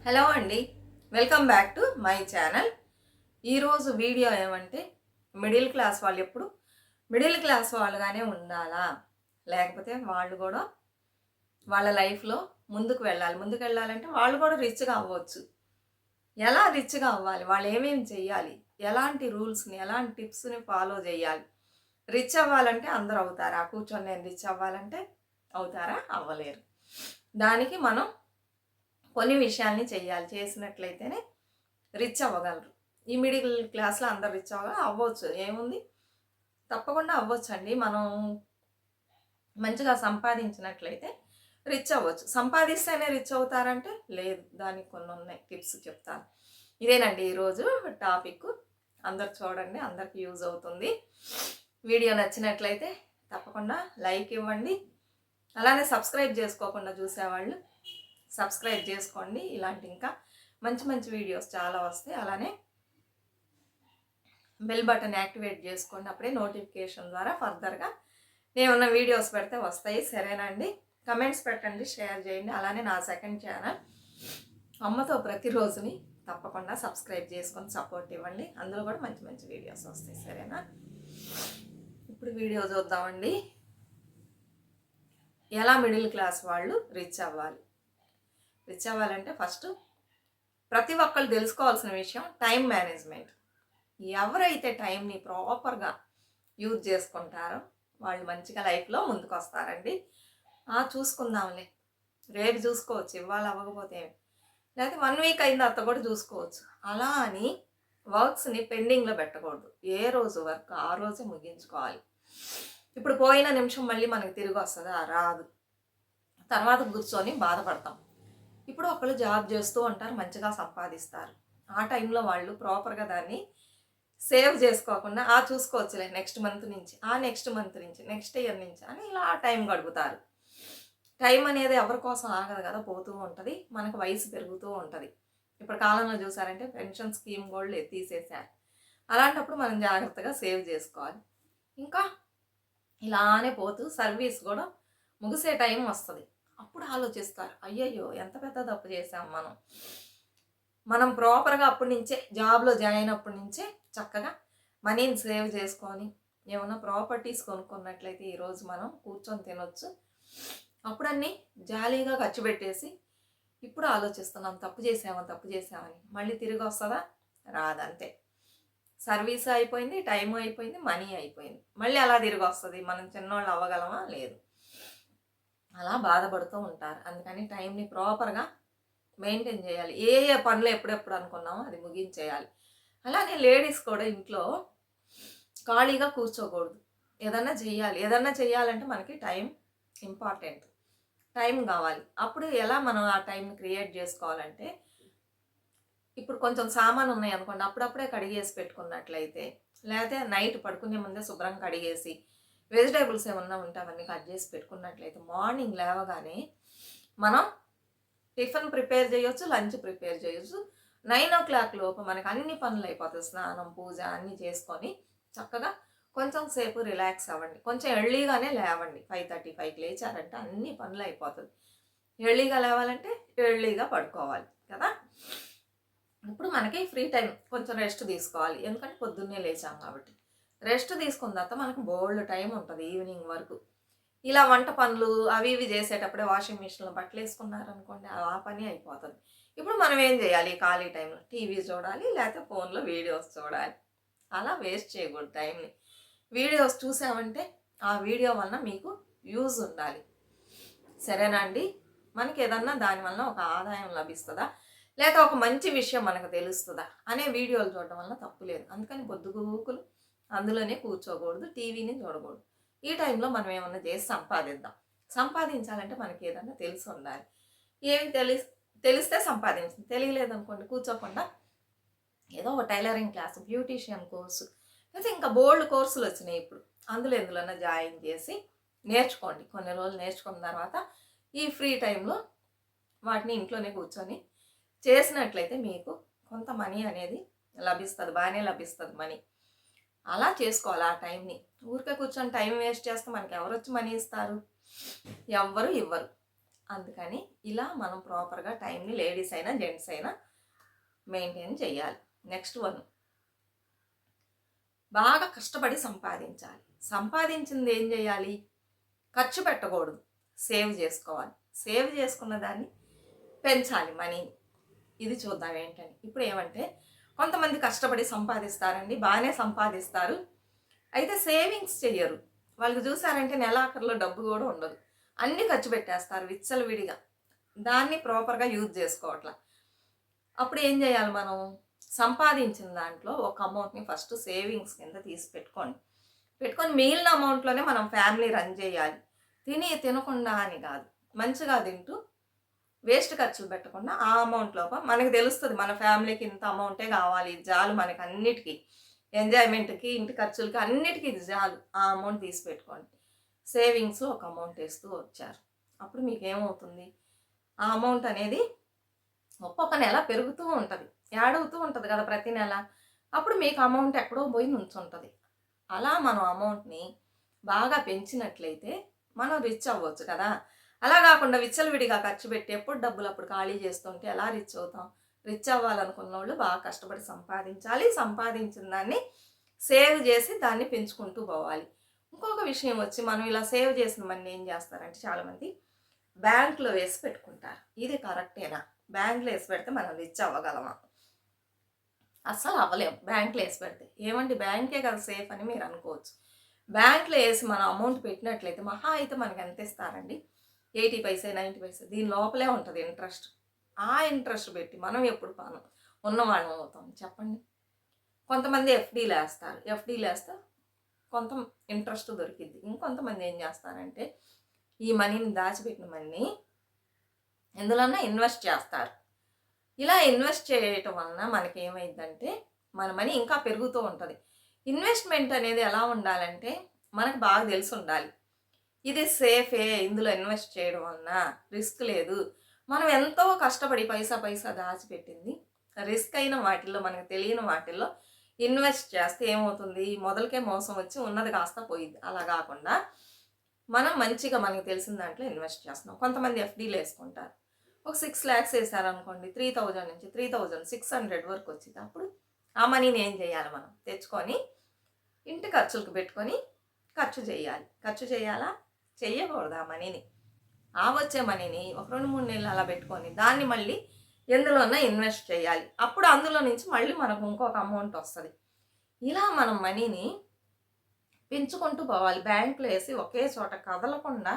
Hello అండి, welcome back to my channel. ఈరోజు video ఏమంటే మిడిల్ క్లాస్ వాళ్ళు ఎప్పుడు మిడిల్ క్లాస్ వాళ్ళుగానే ఉండాలా, లేకపోతే వాళ్ళు కూడా వాళ్ళ లైఫ్లో ముందుకు వెళ్ళాలంటే వాళ్ళు కూడా రిచ్గా అవ్వచ్చు. ఎలా రిచ్గా అవ్వాలి, వాళ్ళు ఏమేమి చెయ్యాలి, ఎలాంటి రూల్స్ని ఎలాంటి టిప్స్ని ఫాలో చేయాలి. రిచ్ అవ్వాలంటే అందరూ అవుతారా? కూర్చొని నేను రిచ్ అవ్వాలంటే అవుతారా? అవ్వలేరు. దానికి మనం కొన్ని విషయాల్ని చేయాలి. చేసినట్లయితేనే రిచ్ అవ్వగలరు. ఈ మిడిల్ క్లాస్లో అందరు రిచ్ అవ్వచ్చు. ఏముంది, తప్పకుండా అవ్వచ్చండి. మనం మంచిగా సంపాదించినట్లయితే రిచ్ అవ్వచ్చు. సంపాదిస్తేనే రిచ్ అవుతారంటే లేదు, దానికి కొన్ని ఉన్నాయి, టిప్స్ చెప్తాను. ఇదేనండి ఈరోజు టాపిక్. అందరు చూడండి, అందరికి యూజ్ అవుతుంది. వీడియో నచ్చినట్లయితే తప్పకుండా లైక్ ఇవ్వండి. అలానే సబ్స్క్రైబ్ చేసుకోకుండా చూసేవాళ్ళు సబ్స్క్రైబ్ చేసుకోండి. ఇలాంటి ఇంకా మంచి మంచి వీడియోస్ చాలా వస్తాయి. అలానే బెల్ బటన్ యాక్టివేట్ చేసుకోండి. అప్పుడే నోటిఫికేషన్ ద్వారా ఫర్దర్గా నేనున్న వీడియోస్ పెడితే వస్తాయి. సరేనండి, కమెంట్స్ పెట్టండి, షేర్ చేయండి. అలానే నా సెకండ్ ఛానల్ అమ్మతో ప్రతిరోజుని తప్పకుండా సబ్స్క్రైబ్ చేసుకొని సపోర్ట్ ఇవ్వండి. అందులో కూడా మంచి మంచి వీడియోస్ వస్తాయి. సరేనా, ఇప్పుడు వీడియో చూద్దామండి. ఎలా మిడిల్ క్లాస్ వాళ్ళు రిచ్ అవ్వాలి. రిచ్ అవ్వాలంటే ఫస్ట్ ప్రతి ఒక్కళ్ళు తెలుసుకోవాల్సిన విషయం టైం మేనేజ్మెంట్. ఎవరైతే టైంని ప్రాపర్గా యూజ్ చేసుకుంటారో వాళ్ళు మంచిగా లైఫ్లో ముందుకు వస్తారండి. చూసుకుందాంలే, రేపు చూసుకోవచ్చు, ఇవాళ అవ్వకపోతే లేకపోతే 1 వీక్ అయిన తర్వాత కూడా చూసుకోవచ్చు. అలా అని వర్క్స్ని పెండింగ్లో పెట్టకూడదు. ఏ రోజు వర్క్ ఆ రోజే ముగించుకోవాలి. ఇప్పుడు పోయిన నిమిషం మళ్ళీ మనకి తిరిగి వస్తుందా? రాదు. తర్వాత కూర్చొని బాధపడతాం. ఇప్పుడు ఒకళ్ళు జాబ్ చేస్తూ ఉంటారు, మంచిగా సంపాదిస్తారు. ఆ టైంలో వాళ్ళు ప్రాపర్గా దాన్ని సేవ్ చేసుకోకుండా చూసుకోవచ్చులే నెక్స్ట్ మంత్ నుంచి, నెక్స్ట్ మంత్ నుంచి, నెక్స్ట్ ఇయర్ నుంచి అని ఇలా టైం గడుపుతారు. టైం అనేది ఎవరి కోసం ఆగదు కదా, పోతూ ఉంటుంది. మనకు వయసు పెరుగుతూ ఉంటుంది. ఇప్పుడు కాలంలో చూసారంటే పెన్షన్ స్కీమ్ కూడా తీసేశారు. అలాంటప్పుడు మనం జాగ్రత్తగా సేవ్ చేసుకోవాలి. ఇంకా ఇలానే పోతూ సర్వీస్ కూడా ముగిసే టైం వస్తుంది. అప్పుడు ఆలోచిస్తారు, అయ్యయ్యో ఎంత పెద్ద తప్పు చేసాం మనం ప్రాపర్గా అప్పటి నుంచే జాబ్లో జాయిన్ అయినప్పటి నుంచే చక్కగా మనీని సేవ్ చేసుకొని ఏమన్నా ప్రాపర్టీస్ కొనుక్కున్నట్లయితే ఈరోజు మనం కూర్చొని తినొచ్చు. అప్పుడన్నీ జాలీగా ఖర్చు పెట్టేసి ఇప్పుడు ఆలోచిస్తున్నాం తప్పు చేసామని. మళ్ళీ తిరిగి వస్తుందా? రాదంతే. సర్వీస్ అయిపోయింది, టైం అయిపోయింది, మనీ అయిపోయింది. మళ్ళీ అలా తిరిగి వస్తుంది. మనం చిన్నవాళ్ళు అవ్వగలమా? లేదు. అలా బాధపడుతూ ఉంటారు. అందుకని టైంని ప్రాపర్గా మెయింటైన్ చేయాలి. ఏ పనులు ఎప్పుడెప్పుడు అనుకున్నామో అది ముగించేయాలి. అలానే లేడీస్ కూడా ఇంట్లో ఖాళీగా కూర్చోకూడదు, ఏదన్నా చెయ్యాలి. ఏదన్నా చెయ్యాలంటే మనకి టైం ఇంపార్టెంట్, టైం కావాలి. అప్పుడు ఎలా మనం ఆ టైంని క్రియేట్ చేసుకోవాలంటే, ఇప్పుడు కొంచెం సామాను ఉన్నాయి అనుకోండి, అప్పుడప్పుడే కడిగేసి పెట్టుకున్నట్లయితే, లేకపోతే నైట్ పడుకునే ముందే శుభ్రంగా కడిగేసి వెజిటేబుల్స్ ఏమన్నా ఉంటే అవన్నీ కట్ చేసి పెట్టుకున్నట్లయితే మార్నింగ్ లేవగానే మనం టిఫిన్ ప్రిపేర్ చేయొచ్చు, లంచ్ ప్రిపేర్ చేయొచ్చు. 9 o'clock లోపు మనకు అన్ని పనులు అయిపోతాయి. స్నానం, పూజ అన్నీ చేసుకొని చక్కగా కొంచెం సేపు రిలాక్స్ అవ్వండి. కొంచెం ఎర్లీగానే లేవండి. 5:35కి లేచారంటే అన్ని పనులు అయిపోతుంది. ఎర్లీగా లేవాలంటే ఎర్లీగా పడుకోవాలి కదా. ఇప్పుడు మనకి ఫ్రీ టైం, కొంచెం రెస్ట్ తీసుకోవాలి. ఎందుకంటే పొద్దున్నే లేచాం కాబట్టి. రెస్ట్ తీసుకున్న తర్వాత మనకు బోల్డ్ టైం ఉంటుంది ఈవినింగ్ వరకు. ఇలా వంట పనులు అవి ఇవి చేసేటప్పుడే వాషింగ్ మిషన్లో బట్టలు వేసుకున్నారనుకోండి, ఆ పని అయిపోతుంది. ఇప్పుడు మనం ఏం చేయాలి? ఖాళీ టైంలో టీవీ చూడాలి, లేకపోతే ఫోన్లో వీడియోస్ చూడాలి. అలా వేస్ట్ చేయకూడదు టైంని. వీడియోస్ చూసామంటే ఆ వీడియో వలన మీకు యూజ్ ఉండాలి. సరేనా అండి? మనకి ఏదన్నా దానివల్ల ఒక ఆదాయం లభిస్తుందా, లేక ఒక మంచి విషయం మనకు తెలుస్తుందా అనే వీడియోలు చూడడం వల్ల తప్పు లేదు. అందుకని పొద్దుగూకులు అందులోనే కూర్చోకూడదు, టీవీని చూడకూడదు. ఈ టైంలో మనం ఏమన్నా చేసి సంపాదిద్దాం. సంపాదించాలంటే మనకి ఏదన్నా తెలిసి ఉండాలి. ఏమి తెలిస్తే సంపాదించింది, తెలియలేదనుకోండి కూర్చోకుండా ఏదో ఒక టైలరింగ్ క్లాసు, బ్యూటీషియన్ కోర్సు, లేకపోతే ఇంకా బోల్డ్ కోర్సులు వచ్చినాయి ఇప్పుడు. అందులో ఎందులోనే జాయిన్ చేసి నేర్చుకోండి. కొన్ని రోజులు నేర్చుకున్న తర్వాత ఈ ఫ్రీ టైంలో వాటిని ఇంట్లోనే కూర్చొని చేసినట్లయితే మీకు కొంత మనీ అనేది లభిస్తుంది, బాగానే లభిస్తుంది మనీ. అలా చేసుకోవాలి ఆ టైంని. ఊరికే కూర్చొని టైం వేస్ట్ చేస్తే మనకి ఎవరు వచ్చి మనీ ఇస్తారు? ఎవ్వరు ఇవ్వరు. అందుకని ఇలా మనం ప్రాపర్గా టైంని లేడీస్ అయినా జెంట్స్ అయినా మెయింటైన్ చేయాలి. నెక్స్ట్ వన్, బాగా కష్టపడి సంపాదించాలి. సంపాదించింది ఏం చేయాలి? ఖర్చు పెట్టకూడదు, సేవ్ చేసుకోవాలి. సేవ్ చేసుకున్న దాన్ని పెంచాలి మనీని. ఇది చూద్దాం ఏంటని. ఇప్పుడు ఏమంటే కొంతమంది కష్టపడి సంపాదిస్తారండి, బాగానే సంపాదిస్తారు, అయితే సేవింగ్స్ చెయ్యరు. వాళ్ళకి చూసారంటే నెలాఖరులో డబ్బు కూడా ఉండదు, అన్నీ ఖర్చు పెట్టేస్తారు విచ్చలవిడిగా, దాన్ని ప్రాపర్గా యూజ్ చేసుకోవట్లా. అప్పుడు ఏం చేయాలి మనం? సంపాదించిన దాంట్లో ఒక అమౌంట్ని ఫస్ట్ సేవింగ్స్ కింద తీసి పెట్టుకొని మిగిలిన అమౌంట్లోనే మనం ఫ్యామిలీ రన్ చేయాలి. తినకుండా అని కాదు, మంచిగా తింటూ వేస్ట్ ఖర్చులు పెట్టకుండా ఆ అమౌంట్లో మనకి తెలుస్తుంది మన ఫ్యామిలీకి ఇంత అమౌంటే కావాలి, ఇది చాలు మనకి అన్నిటికీ, ఎంజాయ్మెంట్కి, ఇంటి ఖర్చులకి, అన్నిటికీ ఇది చాలు, ఆ అమౌంట్ తీసి పెట్టుకోండి. సేవింగ్స్ ఒక అమౌంట్ వేస్తూ వచ్చారు. అప్పుడు మీకు ఏమవుతుంది? ఆ అమౌంట్ అనేది ఒక్కొక్క నెల పెరుగుతూ ఉంటుంది, యాడ్ అవుతూ ఉంటుంది కదా ప్రతి నెల. అప్పుడు మీకు అమౌంట్ ఎక్కడో పోయి నుంచుంటుంది. అలా మనం అమౌంట్ని బాగా పెంచినట్లయితే మనం రిచ్ అవ్వచ్చు కదా. అలా కాకుండా విచ్చలవిడిగా ఖర్చు పెట్టి ఎప్పుడు డబ్బులు అప్పుడు ఖాళీ చేస్తుంటే ఎలా రిచ్ అవుతాం? రిచ్ అవ్వాలనుకున్న వాళ్ళు బాగా కష్టపడి సంపాదించాలి, సంపాదించిన దాన్ని సేవ్ చేసి దాన్ని పెంచుకుంటూ పోవాలి. ఇంకొక విషయం వచ్చి, మనం ఇలా సేవ్ చేసిన మనీ ఏం చేస్తారంటే చాలామంది బ్యాంకులో వేసి పెట్టుకుంటారు. ఇది కరెక్టేనా? బ్యాంకులో వేసి పెడితే మనం రిచ్ అవ్వగలమా? అస్సలు అవ్వలేము బ్యాంకులో వేసి పెడితే. ఏమండి బ్యాంకే కదా సేఫ్ అని మీరు అనుకోవచ్చు. బ్యాంకులో వేసి మనం అమౌంట్ పెట్టినట్లయితే మహా అయితే మనకి ఎంత ఇస్తారండి? 80 పైసే, 90 పైసే, దీని లోపలే ఉంటుంది ఇంట్రెస్ట్. ఆ ఇంట్రెస్ట్ పెట్టి మనం ఎప్పుడు ఉన్నవాళ్ళం అవుతాం చెప్పండి? కొంతమంది ఎఫ్డీలు వేస్తారు, ఎఫ్డీలు వేస్తే కొంత ఇంట్రెస్ట్ దొరికిద్ది. ఇంకొంతమంది ఏం చేస్తారంటే ఈ మనీని దాచిపెట్టిన మనీని ఎందులోన్నా ఇన్వెస్ట్ చేస్తారు. ఇలా ఇన్వెస్ట్ చేయటం వలన మనకి ఏమైందంటే మన మనీ ఇంకా పెరుగుతూ ఉంటుంది. ఇన్వెస్ట్మెంట్ అనేది ఎలా ఉండాలంటే మనకు బాగా తెలిసి ఉండాలి. ఇది సేఫే, ఇందులో ఇన్వెస్ట్ చేయడం వలన రిస్క్ లేదు. మనం ఎంతో కష్టపడి పైసా దాచిపెట్టింది రిస్క్ అయిన వాటిల్లో, మనకు తెలియని వాటిల్లో ఇన్వెస్ట్ చేస్తే ఏమవుతుంది? మొదలకే మోసం వచ్చి ఉన్నది కాస్త పోయిద్ది. అలా కాకుండా మనం మంచిగా మనకు తెలిసిన దాంట్లో ఇన్వెస్ట్ చేస్తున్నాం. కొంతమంది ఎఫ్డీలు వేసుకుంటారు. ఒక 6 lakhs వేసారనుకోండి, 3000 నుంచి 3600 వరకు వచ్చింది. అప్పుడు ఆ మనీని ఏం చేయాలి? మనం తెచ్చుకొని ఇంటి ఖర్చులకు పెట్టుకొని ఖర్చు చేయాలి. ఖర్చు చేయాలా? చెయ్యకూడదు. ఆ మనీని, ఆ వచ్చే మనీని ఒక 2-3 నెలలు అలా పెట్టుకొని దాన్ని మళ్ళీ ఎందులోనైనా ఇన్వెస్ట్ చేయాలి. అప్పుడు అందులో నుంచి మళ్ళీ మనకు ఇంకొక అమౌంట్ వస్తుంది. ఇలా మనం మనీని పెంచుకుంటూ పోవాలి. బ్యాంకులో వేసి ఒకే చోట కదలకుండా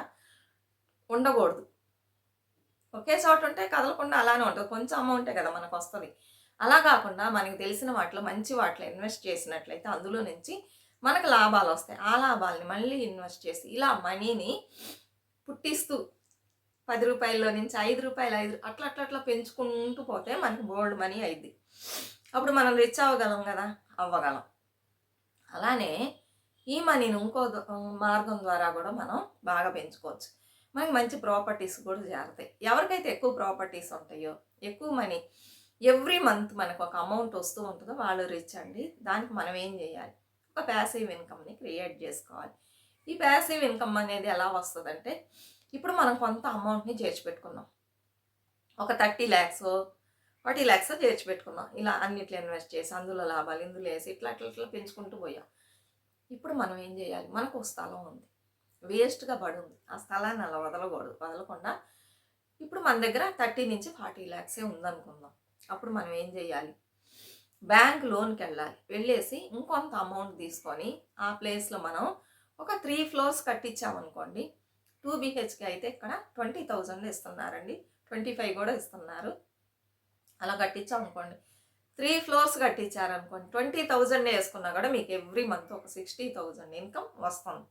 ఉండకూడదు. ఒకే చోట ఉంటే కదలకుండా అలానే ఉంటుంది, కొంచెం అమౌంటే కదా మనకు వస్తుంది. అలా కాకుండా మనకి తెలిసిన వాటిలో మంచి వాటిలో ఇన్వెస్ట్ చేసినట్లయితే అందులో నుంచి మనకు లాభాలు వస్తాయి. ఆ లాభాలని మళ్ళీ ఇన్వెస్ట్ చేసి ఇలా మనీని పుట్టిస్తూ 10 రూపాయల్లో నుంచి 5 రూపాయలు అట్లా పెంచుకుంటూ పోతే మనకి బోల్డ్ మనీ అయింది. అప్పుడు మనం రిచ్ అవ్వగలం కదా, అవ్వగలం. అలానే ఈ మనీని ఇంకో మార్గం ద్వారా కూడా మనం బాగా పెంచుకోవచ్చు. మనకి మంచి ప్రాపర్టీస్ కూడా చేరుతాయి. ఎవరికైతే ఎక్కువ ప్రాపర్టీస్ ఉంటాయో, ఎక్కువ మనీ ఎవ్రీ మంత్ మనకు ఒక అమౌంట్ వస్తూ ఉంటుందో వాళ్ళు రిచ్ అండి. దానికి మనం ఏం చేయాలి? ఒక ప్యాసివ్ ఇన్కమ్ని క్రియేట్ చేసుకోవాలి. ఈ ప్యాసివ్ ఇన్కమ్ అనేది ఎలా వస్తుందంటే, ఇప్పుడు మనం కొంత అమౌంట్ని చేర్చిపెట్టుకున్నాం, ఒక 30 lakhs 40 lakhs చేర్చిపెట్టుకున్నాం. ఇలా అన్నిట్లో ఇన్వెస్ట్ చేసి అందులో లాభాలు ఇందులో వేసి ఇట్లా పెంచుకుంటూ పోయాం. ఇప్పుడు మనం ఏం చేయాలి? మనకు స్థలం ఉంది, వేస్ట్గా పడి ఉంది, ఆ స్థలాన్ని అలా వదలకుండా ఇప్పుడు మన దగ్గర 30 నుంచి 40 lakhs ఉందనుకుందాం. అప్పుడు మనం ఏం చేయాలి? బ్యాంక్ లోన్కి వెళ్ళేసి ఇంకొంత అమౌంట్ తీసుకొని ఆ ప్లేస్లో మనం ఒక 3 floors కట్టించామనుకోండి. 2 BHK అయితే ఇక్కడ 20,000 ఇస్తున్నారండి, 25 కూడా ఇస్తున్నారు. అలా కట్టించామనుకోండి, 3 floors కట్టించారనుకోండి, 20,000 వేసుకున్నా కూడా మీకు ఎవ్రీ మంత్ ఒక 60,000 ఇన్కమ్ వస్తుంది.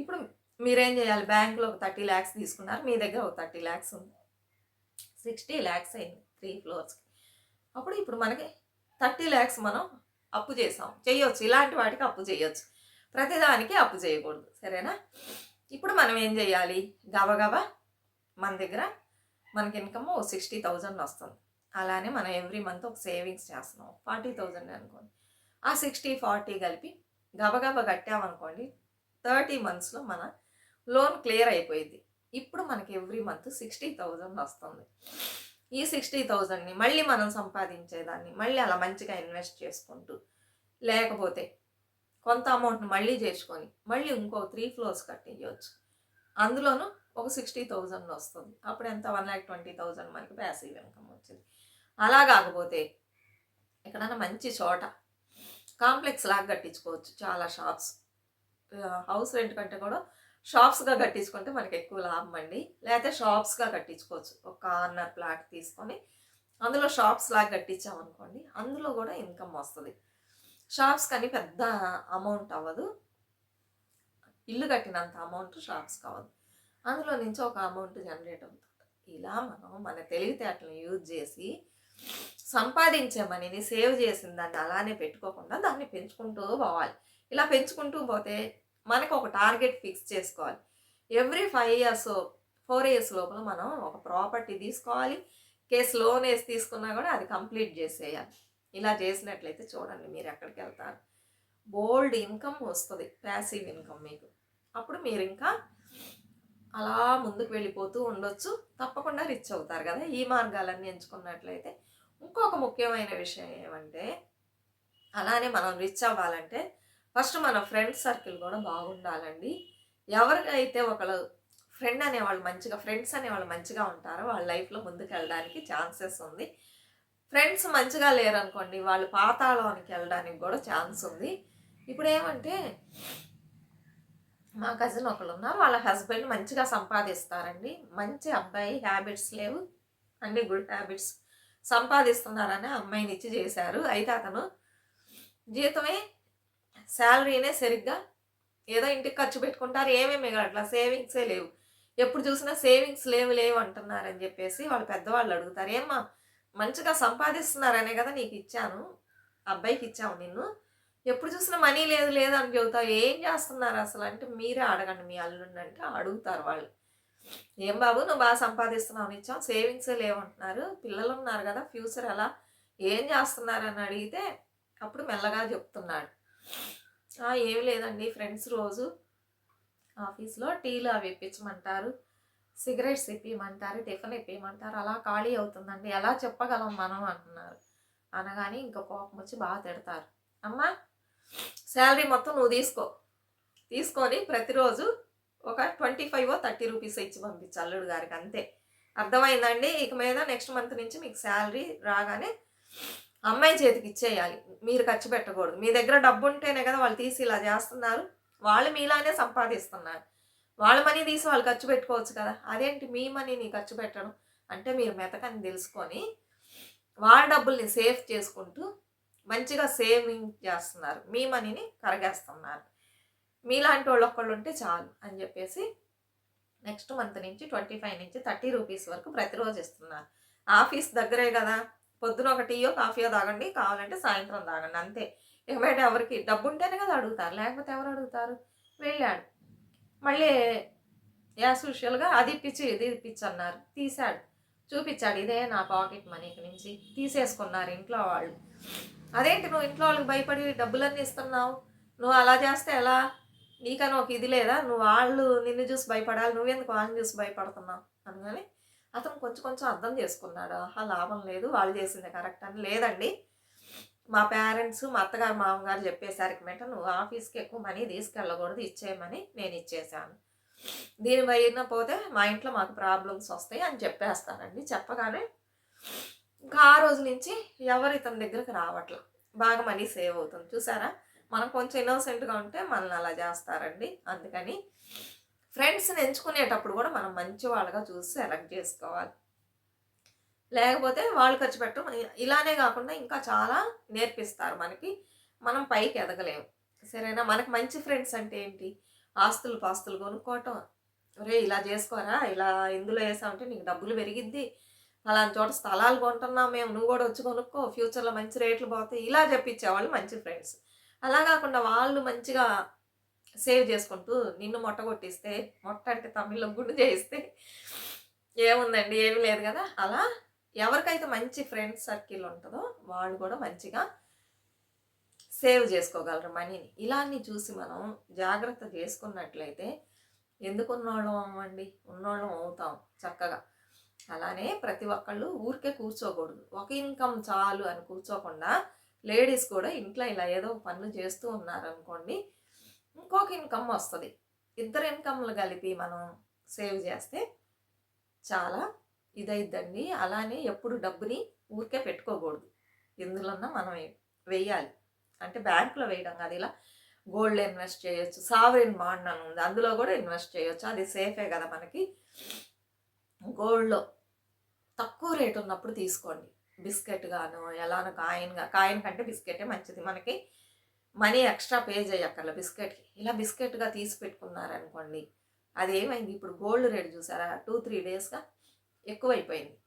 ఇప్పుడు మీరేం చేయాలి? బ్యాంకులో ఒక 30 lakhs తీసుకున్నారు, మీ దగ్గర ఒక 30 lakhs ఉంది, 60 lakhs అయింది 3 floors. అప్పుడు ఇప్పుడు మనకి 30 lakhs మనం అప్పు చేయొచ్చు. ఇలాంటి వాటికి అప్పు చేయొచ్చు, ప్రతిదానికి అప్పు చేయకూడదు, సరేనా? ఇప్పుడు మనం ఏం చేయాలి? గబగబా మన దగ్గర మనకి ఇన్కమ్ 60,000 వస్తుంది. అలానే మనం ఎవ్రీ మంత్ ఒక సేవింగ్స్ చేస్తున్నాం, 40,000 అనుకోండి. ఆ 60-40 కలిపి గబగబా కట్టామనుకోండి, 30 monthsలో మన లోన్ క్లియర్ అయిపోయింది. ఇప్పుడు మనకి ఎవ్రీ మంత్ 60,000 వస్తుంది. ఈ 60,000ని మళ్ళీ మనం సంపాదించేదాన్ని మళ్ళీ అలా మంచిగా ఇన్వెస్ట్ చేసుకుంటూ, లేకపోతే కొంత అమౌంట్‌ని మళ్ళీ చేర్చుకొని మళ్ళీ ఇంకో 3 ఫ్లోర్స్ కట్టియొచ్చు. అందులోనూ ఒక 60,000 వస్తుంది. అప్పుడు ఎంత 1,20,000 మనకి ప్యాసివ్ ఇన్‌కమ్ వచ్చింది. అలా కాకపోతే ఎక్కడైనా మంచి చోట కాంప్లెక్స్ లాగా కట్టించుకోవచ్చు చాలా షాప్స్. హౌస్ రెంట్ కంటే కూడా షాప్స్‌గా కట్టించుకుంటే మనకి ఎక్కువ లాభం అండి. లేకపోతే షాప్స్‌గా కట్టించుకోవచ్చు. ఒక కార్నర్ ప్లాట్ తీసుకొని అందులో షాప్స్ లాగా కట్టించామనుకోండి, అందులో కూడా ఇన్‌కమ్ వస్తది. షాప్స్ కానీ పెద్ద అమౌంట్ అవ్వదు. ఇల్లు కట్టినంత అమౌంట్ షాప్స్‌కి అవ్వదు. అందులో నుంచి ఒక అమౌంట్ జనరేట్ అవుతుంది. ఇలా మనం మన తెలివితేటలను యూజ్ చేసి సంపాదించే మనీని సేవ్ చేసిన దాన్ని అలానే పెట్టుకోకుండా దాన్ని పెంచుకుంటూ పోవాలి. ఇలా పెంచుకుంటూ పోతే మనకు ఒక టార్గెట్ ఫిక్స్ చేసుకోవాలి. ఎవ్రీ 5 ఇయర్స్ 4 ఇయర్స్ లోపల మనం ఒక ప్రాపర్టీ తీసుకోవాలి. కేస్ లోన్ వేసి తీసుకున్నా కూడా అది కంప్లీట్ చేసేయాలి. ఇలా చేసినట్లయితే చూడండి మీరు ఎక్కడికి వెళ్తారు. బోల్డ్ ఇన్కమ్ వస్తుంది, ప్యాసివ్ ఇన్కమ్ మీకు. అప్పుడు మీరు ఇంకా అలా ముందుకు వెళ్ళిపోతూ ఉండొచ్చు. తప్పకుండా రిచ్ అవుతారు కదా ఈ మార్గాలన్నీ ఎంచుకున్నట్లయితే. ఇంకొక ముఖ్యమైన విషయం ఏమంటే, అలానే మనం రిచ్ అవ్వాలంటే ఫస్ట్ మన ఫ్రెండ్స్ సర్కిల్ కూడా బాగుండాలండి. ఎవరికైతే ఒకళ్ళు ఫ్రెండ్స్ అనేవాళ్ళు మంచిగా ఉంటారో వాళ్ళ లైఫ్లో ముందుకు వెళ్ళడానికి ఛాన్సెస్ ఉంది. ఫ్రెండ్స్ మంచిగా లేరనుకోండి, వాళ్ళు పాతాళానికి వెళ్ళడానికి కూడా ఛాన్స్ ఉంది. ఇప్పుడు ఏమంటే, మా కజిన్ ఒకళ్ళు ఉన్నారు. వాళ్ళ హస్బెండ్ మంచిగా సంపాదిస్తారండి. మంచి అబ్బాయి, హ్యాబిట్స్ లేవు, అన్ని గుడ్ హ్యాబిట్స్. సంపాదిస్తున్నారని అమ్మాయిని ఇచ్చి చేశారు. అయితే అతను జీతమే శాలరీనే సరిగ్గా ఏదో ఇంటికి ఖర్చు పెట్టుకుంటారు. ఏమేమి మిగలట్లా, సేవింగ్సే లేవు. ఎప్పుడు చూసినా సేవింగ్స్ లేవు అంటున్నారని చెప్పేసి వాళ్ళ పెద్దవాళ్ళు అడుగుతారు. ఏమ్మా మంచిగా సంపాదిస్తున్నారనే కదా నీకు ఇచ్చాను, అబ్బాయికి ఇచ్చాము నిన్ను, ఎప్పుడు చూసినా మనీ లేదు అని చెబుతావు, ఏం చేస్తున్నారు అసలు అంటే మీరే అడగండి మీ అల్లుండి అంటే అడుగుతారు వాళ్ళు. ఏం బాబు నువ్వు బాగా సంపాదిస్తున్నావు ఇచ్చాం, సేవింగ్సే లేవంటున్నారు, పిల్లలు ఉన్నారు కదా ఫ్యూచర్ ఎలా, ఏం చేస్తున్నారని అడిగితే అప్పుడు మెల్లగా చెప్తున్నాడు. ఏమి లేదండి, ఫ్రెండ్స్ రోజు ఆఫీస్లో టీలు అవి ఇప్పించమంటారు, సిగరెట్స్ ఇప్పియమంటారు, టిఫిన్ ఇప్పియమంటారు, అలా ఖాళీ అవుతుందండి, ఎలా చెప్పగలం మనం అంటున్నారు. అనగానే ఇంకా కోపం వచ్చి బాగా తిడతారు. అమ్మా శాలరీ మొత్తం నువ్వు తీసుకొని ప్రతిరోజు ఒక 25 30 రూపీస్ ఇచ్చి పంపించు అల్లుడు గారికి, అంతే. అర్థమైందండి? ఇక మీద నెక్స్ట్ మంత్ నుంచి మీకు శాలరీ రాగానే అమ్మాయి చేతికి ఇచ్చేయాలి, మీరు ఖర్చు పెట్టకూడదు. మీ దగ్గర డబ్బు ఉంటేనే కదా వాళ్ళు తీసి ఇలా చేస్తున్నారు. వాళ్ళు మీలానే సంపాదిస్తున్నారు, వాళ్ళ మనీ తీసి వాళ్ళు ఖర్చు పెట్టుకోవచ్చు కదా, అదేంటి మీ మనీని ఖర్చు పెట్టడం అంటే మీరు మెతకని తెలుసుకొని వాళ్ళ డబ్బుల్ని సేవ్ చేసుకుంటూ మంచిగా సేవింగ్ చేస్తున్నారు, మీ మనీని కరగేస్తున్నారు. మీలాంటి వాళ్ళు ఒక్కళ్ళు ఉంటే చాలు అని చెప్పేసి నెక్స్ట్ మంత్ నుంచి 25 నుంచి 30 రూపీస్ వరకు ప్రతిరోజు ఇస్తున్నారు. ఆఫీస్ దగ్గరే కదా, పొద్దున ఒక టీయో కాఫీయో తాగండి, కావాలంటే సాయంత్రం తాగండి, అంతే. ఇకమైతే ఎవరికి డబ్బు ఉంటేనే కదా అడుగుతారు, లేకపోతే ఎవరు అడుగుతారు. వెళ్ళాడు మళ్ళీ యాజ్ యూజువల్గా అది ఇప్పించి ఇది ఇప్పించి అన్నారు, తీశాడు, చూపించాడు, ఇదే నా పాకెట్ మనీకి నుంచి తీసేసుకున్నారు ఇంట్లో వాళ్ళు. అదేంటి నువ్వు ఇంట్లో వాళ్ళకి భయపడి డబ్బులన్నీ ఇస్తున్నావు, నువ్వు అలా చేస్తే ఎలా, నీకని ఒక ఇది లేదా, నువ్వు వాళ్ళు నిన్ను చూసి భయపడాలి, నువ్వెందుకు వాళ్ళని చూసి భయపడుతున్నావు అనగానే అతను కొంచెం అర్థం చేసుకున్నాడు. లాభం లేదు, వాళ్ళు చేసింది కరెక్ట్ అని. లేదండి, మా పేరెంట్స్ మా అత్తగారు మామగారు చెప్పేసరికి మెట నువ్వు ఆఫీస్కి ఎక్కువ మనీ తీసుకెళ్ళకూడదు, ఇచ్చేయమని నేను ఇచ్చేసాను, దీని పైన పోతే మా ఇంట్లో మాకు ప్రాబ్లమ్స్ వస్తాయి అని చెప్పేస్తానండి. చెప్పగానే ఇంకా ఆ రోజు నుంచి ఎవరు ఇతని దగ్గరకు రావట్లా, బాగా మనీ సేవ్ అవుతుంది. చూసారా, మనం కొంచెం ఇన్నోసెంట్గా ఉంటే మనల్ని అలా చేస్తారండి. అందుకని ఫ్రెండ్స్ని ఎంచుకునేటప్పుడు కూడా మనం మంచి వాళ్ళగా చూసి సెలెక్ట్ చేసుకోవాలి, లేకపోతే వాళ్ళు ఖర్చు పెట్టడం. ఇలానే కాకుండా ఇంకా చాలా నేర్పిస్తారు మనకి, మనం పైకి ఎదగలేము. సరేనా, మనకు మంచి ఫ్రెండ్స్ అంటే ఏంటి, ఆస్తులు పాస్తులు కొనుక్కోవటం, ఒరే ఇలా చేసుకోరా, ఇలా ఇందులో వేసామంటే నీకు డబ్బులు పెరిగిద్ది, అలాంటి చోట స్థలాలు కొంటున్నాం మేము, నువ్వు కూడా వచ్చి కొనుక్కో, ఫ్యూచర్లో మంచి రేట్లు పోతాయి, ఇలా చెప్పించేవాళ్ళు మంచి ఫ్రెండ్స్. అలా కాకుండా వాళ్ళు మంచిగా సేవ్ చేసుకుంటూ నిన్ను మొట్టగొట్టిస్తే, మొట్ట అంటే తమిళ్లో గుండు చేయిస్తే ఏముందండి, ఏమి లేదు కదా. అలా ఎవరికైతే మంచి ఫ్రెండ్స్ సర్కిల్ ఉంటుందో వాళ్ళు కూడా మంచిగా సేవ్ చేసుకోగలరు మనీని. ఇలాన్ని చూసి మనం జాగ్రత్త చేసుకున్నట్లయితే ఎందుకు ఉన్నోళ్ళం అవ్వండి, ఉన్నోళ్ళం అవుతాం చక్కగా. అలానే ప్రతి ఒక్కళ్ళు ఊరికే కూర్చోకూడదు. ఒక ఇన్కమ్ చాలు అని కూర్చోకుండా లేడీస్ కూడా ఇంట్లో ఇలా ఏదో పనులు చేస్తూ ఉన్నారనుకోండి, ఇంకొక ఇన్కమ్ వస్తుంది. ఇద్దరు ఇన్కమ్లు కలిపి మనం సేవ్ చేస్తే చాలా ఇదైద్దండి. అలానే ఎప్పుడు డబ్బుని ఊరికే పెట్టుకోకూడదు. ఎందులోన్నా మనం వెయ్యాలి. అంటే బ్యాంకులో వేయడం కాదు, ఇలా గోల్డ్ ఇన్వెస్ట్ చేయొచ్చు. సావరిన్ బాండ్ అని ఉంది, అందులో కూడా ఇన్వెస్ట్ చేయొచ్చు. అది సేఫే కదా మనకి. గోల్డ్లో తక్కువ రేట్ ఉన్నప్పుడు తీసుకోండి. బిస్కెట్ గాను ఎలానో కాయిన్ కంటే బిస్కెటే మంచిది. మనకి మనీ ఎక్స్ట్రా పే చేయక్కర్లే బిస్కెట్కి. ఇలా బిస్కెట్గా తీసి పెట్టుకున్నారనుకోండి, అది ఏమైంది, ఇప్పుడు గోల్డ్ రేట్ చూసారా 2-3 డేస్గా ఎక్కువైపోయింది.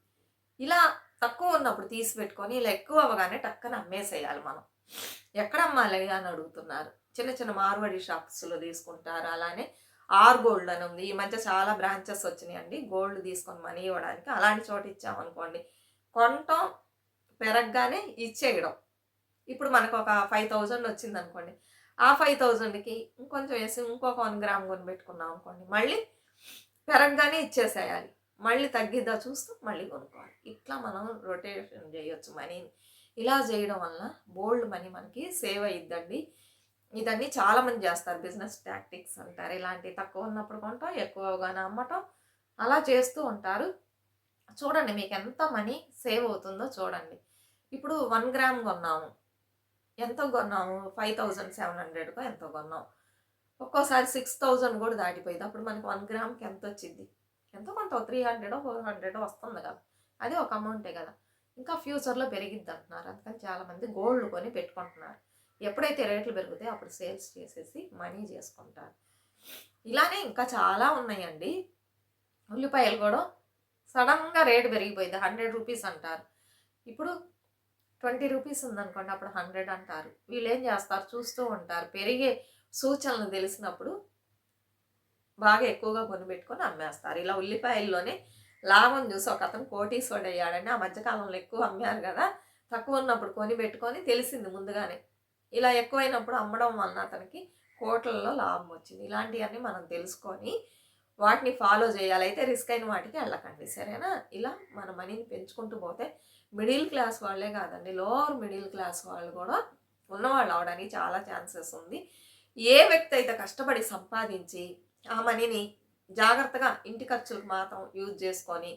ఇలా తక్కువ ఉన్నప్పుడు తీసి పెట్టుకొని ఇలా ఎక్కువ అవ్వగానే టక్కన అమ్మేసేయాలి మనం. ఎక్కడ అమ్మాలి అని అడుగుతున్నారు. చిన్న చిన్న మార్వాడి షాప్స్లో తీసుకుంటారు. అలానే ఆర్ గోల్డ్ అని ఉంది, ఈ మధ్య చాలా బ్రాంచెస్ వచ్చినాయండి గోల్డ్ తీసుకొని మనీ ఇవ్వడానికి. అలాంటి చోట ఇచ్చామనుకోండి, కొనటం పెరగగానే ఇచ్చేయడం. ఇప్పుడు మనకు ఒక 5000 వచ్చింది అనుకోండి, ఆ 5000కి ఇంకొంచెం వేసి ఇంకొక 1 గ్రామ్ కొని పెట్టుకున్నాం అనుకోండి, మళ్ళీ పెరగగానే ఇచ్చేసేయాలి. మళ్ళీ తగ్గిద్దా చూస్తూ మళ్ళీ కొనుక్కోవాలి. ఇట్లా మనం రొటేషన్ చేయొచ్చు మనీని. ఇలా చేయడం వల్ల బోల్డ్ మనీ మనకి సేవ్ అయ్యిద్దండి. ఇదన్నీ చాలామంది చేస్తారు, బిజినెస్ టాక్టిక్స్ అంటారు. ఇలాంటివి తక్కువ ఉన్నప్పుడు కొంటాం, ఎక్కువగానే అమ్మటం, అలా చేస్తూ ఉంటారు. చూడండి మీకు ఎంత మనీ సేవ్ అవుతుందో చూడండి. ఇప్పుడు 1 గ్రామ్ కొన్నాము, ఎంతో కొన్నాము, 5700కో ఎంతో కొన్నాం. ఒక్కోసారి 6000 కూడా దాటిపోయింది. అప్పుడు మనకి 1 గ్రామ్కి ఎంత వచ్చింది, ఎంతో కొంత 300-400 వస్తుంది కదా, అది ఒక అమౌంటే కదా. ఇంకా ఫ్యూచర్లో పెరిగిద్ది అంటున్నారు. అందుకని చాలామంది గోల్డ్ కొని పెట్టుకుంటున్నారు. ఎప్పుడైతే రేట్లు పెరుగుతాయో అప్పుడు సేల్స్ చేసేసి మనీ చేసుకుంటారు. ఇలానే ఇంకా చాలా ఉన్నాయండి. ఉల్లిపాయలు కూడా సడన్గా రేటు పెరిగిపోయింది, 100 రూపీస్ అంటారు. ఇప్పుడు 20 రూపీస్ ఉందనుకోండి, అప్పుడు 100 అంటారు. వీళ్ళు ఏం చేస్తారు, చూస్తూ ఉంటారు. పెరిగే సూచనలు తెలిసినప్పుడు బాగా ఎక్కువగా కొనిపెట్టుకొని అమ్మేస్తారు. ఇలా ఉల్లిపాయల్లోనే లాభం చూసి ఒక అతను కోటీశ్వరుడు అయ్యాడండి. ఆ మధ్యకాలంలో ఎక్కువ అమ్మారు కదా, తక్కువ ఉన్నప్పుడు కొనిపెట్టుకొని తెలిసింది ముందుగానే. ఇలా ఎక్కువైనప్పుడు అమ్మడం వలన అతనికి కోట్లలో లాభం వచ్చింది. ఇలాంటివన్నీ మనం తెలుసుకొని వాటిని ఫాలో చేయాలి. అయితే రిస్క్ అయిన వాటికి వెళ్ళకండి, సరేనా. ఇలా మన మనీని పెంచుకుంటూ పోతే మిడిల్ క్లాస్ వాళ్ళే కాదండి, లోవర్ మిడిల్ క్లాస్ వాళ్ళు కూడా ఉన్నవాళ్ళు అవడానికి చాలా ఛాన్సెస్ ఉంది. ఏ వ్యక్తి అయితే కష్టపడి సంపాదించి ఆ మనీని జాగ్రత్తగా ఇంటి ఖర్చులకు మాత్రం యూజ్ చేసుకొని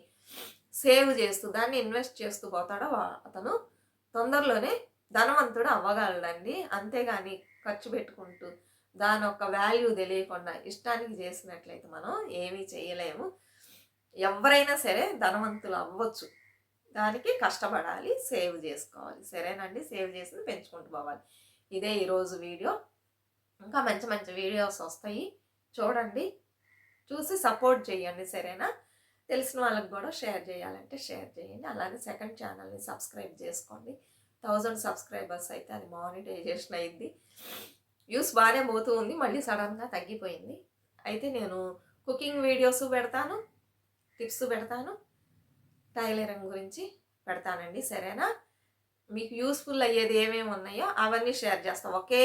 సేవ్ చేస్తూ దాన్ని ఇన్వెస్ట్ చేస్తూ పోతాడో అతను తొందరలోనే ధనవంతుడు అవ్వగలడండి. అంతేగాని ఖర్చు పెట్టుకుంటూ దాని యొక్క వాల్యూ తెలియకుండా ఇష్టానికి చేసినట్లయితే మనం ఏమీ చేయలేము. ఎవరైనా సరే ధనవంతులు అవ్వచ్చు, దానికి కష్టపడాలి, సేవ్ చేసుకోవాలి, సరేనండి. సేవ్ చేసి పెంచుకుంటూ పోవాలి. ఇదే ఈరోజు వీడియో. ఇంకా మంచి మంచి వీడియోస్ వస్తాయి, చూడండి, చూసి సపోర్ట్ చేయండి, సరేనా. తెలిసిన వాళ్ళకి కూడా షేర్ చేయాలంటే షేర్ చేయండి. అలాగే సెకండ్ ఛానల్ని సబ్స్క్రైబ్ చేసుకోండి. 1000 సబ్స్క్రైబర్స్ అయితే అది మానిటైజేషన్ అయింది. వ్యూస్ బాగానే పోతూ ఉంది, మళ్ళీ సడన్గా తగ్గిపోయింది. అయితే నేను కుకింగ్ వీడియోస్ పెడతాను, టిప్స్ పెడతాను, టైలరింగ్ గురించి పెడతానండి, సరేనా. మీకు యూస్ఫుల్ అయ్యేది ఏమేమి ఉన్నాయో అవన్నీ షేర్ చేస్తాను. ఒకే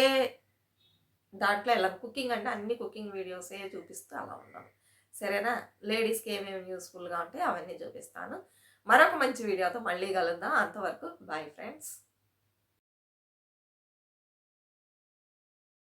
దాంట్లో ఎలా కుకింగ్ అంటే అన్ని కుకింగ్ వీడియోసే చూపిస్తూ అలా ఉన్నాను, సరేనా. లేడీస్కి ఏమేమి యూస్ఫుల్గా ఉంటాయో అవన్నీ చూపిస్తాను. మరొక మంచి వీడియోతో మళ్ళీ కలుద్దాం. అంతవరకు బాయ్ ఫ్రెండ్స్.